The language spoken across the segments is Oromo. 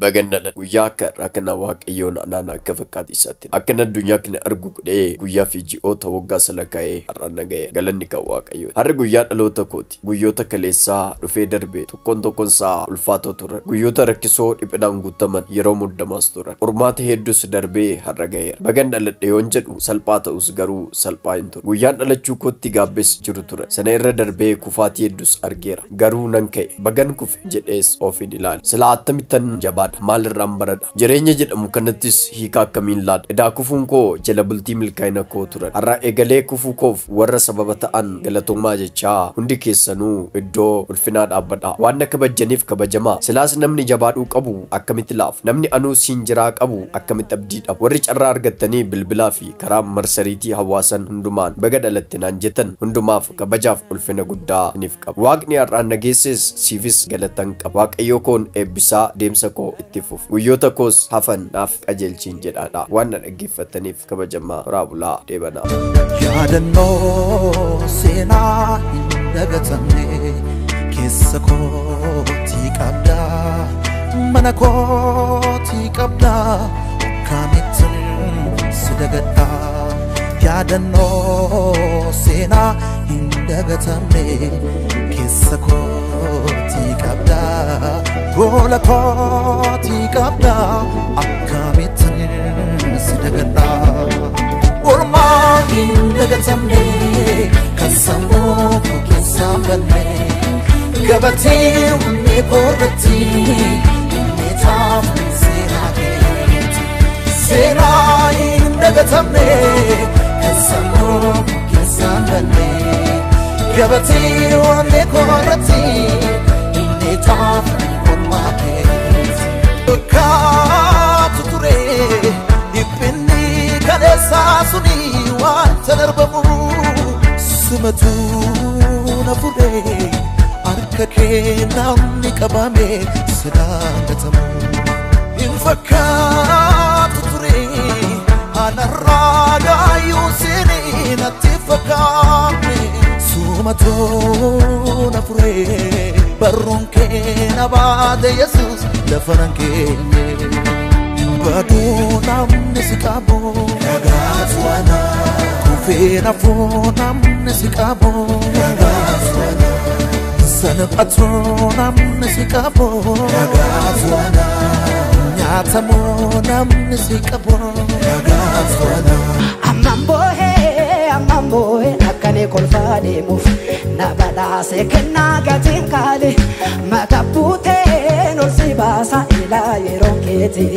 Baganda guyyaa akka waaqayyoon anaana akka fakkaatu isaatti akka addunyaa kana argu godhee guyyaa fi ji'oota waggaa salaka'ee har'aan ga'e galanni kan waaqayyooti. Har'a guyyaa dhaloota kooti. Guyyoota kaleessaa dhufee darbe tokkoon isaa ulfaatoo turan. Guyyoota rakkisoo dhiphinaan guutaman yeroo muddamaas turan. Qormaata hedduus darbee har'a ga'eera. Bagan dhaladhe yoon jedhu salphaa ta'us garuu salphaa hin turre. Guyyaan dhalachuu kootti gaabbees jiru ture. Sana irra darbee kufaatii hedduus argeera. Garuu nan ka'e. Bagan kufe jedhees ofiin ilaali. Silaa attamittan jabaadha. Maal irraan baradha. Jireenya jedhamu kanattis hiika akkamiin laadha. Edaa kufuun koo jala bultii milkaa'ina koo turan. Har'a egalee kufuu koof warra sababa ta'an galatoomaa jechaa hundi keessanuu iddoo ulfinaa dhaabbadha. Waan akka kabajaniif kabajamaa. Silaas namni jabaadhuu qabu akkamitti laaf. Namni anuu siin jiraa qabu akkamitti abdii dhabu. Warri carraa argattanii bilbilaa fi karaa marsariitii hawaasan hundumaan baga dhalatte naan jettan hundumaaf kabajaaf ulfina guddaa niif qabu. Waaqni har'aan nageesses siifis galatan qaba. Waaqayyo koon eebbisaa deemsa koo itti fuuf. Guyyoota koos hafan naaf qajeelchiin jedhaadha. Waan na dhaggeeffataniif kabajamaa raabulaa deebanaa. Yaadannoo seenaa hin dagatamne keessa kootii qabdaa mana kootii qabdaa akkamittiin si dagadhaa. Yaadannoo seenaa hin dagatamne keessa kootii qabdaa gola kootii qabdaa akkamittiin si dagadhaa. Ormaa hin dagatamne kan sammuu koo keessaa banne gabatee onnee koorratti inni taa'u seenaa keeti. Seenaa hin dagatamne kan sammuu koo keessaa banne gabatee onnee koorratti inni taa'u ormaa keeti. Fakkaatu ture dhiphinni kaleessaa suni wanta darbamu sumatu na fudhee harka kee namni qabame sodaatamu. Hin fakkaatu ture anarraa gaayyuu seenii natti fakkaame sumatu na fudhee barruun kee na baate Yesuus lafa nan keenye. Baduu namni si qabu dhagaatu ana kufeera foo namni si qabu dhagaatu ana salphatu namni si qabu dhagaatu ana nyaatamoo namni si qabu dhagaatu ana. Amman boo'ee akkanii kolfaa deemuuf na badhaase kennaa gatiin kaale mata buuteen ol si baasa ilaa yeroo keeti.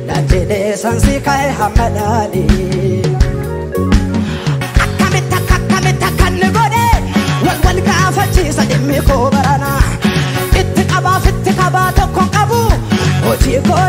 Najjede sansi kae hamadali Akkamita kan gode Wal gaafachisa dhimmi koo barana Itti qabaa tokkon qabu hojii koo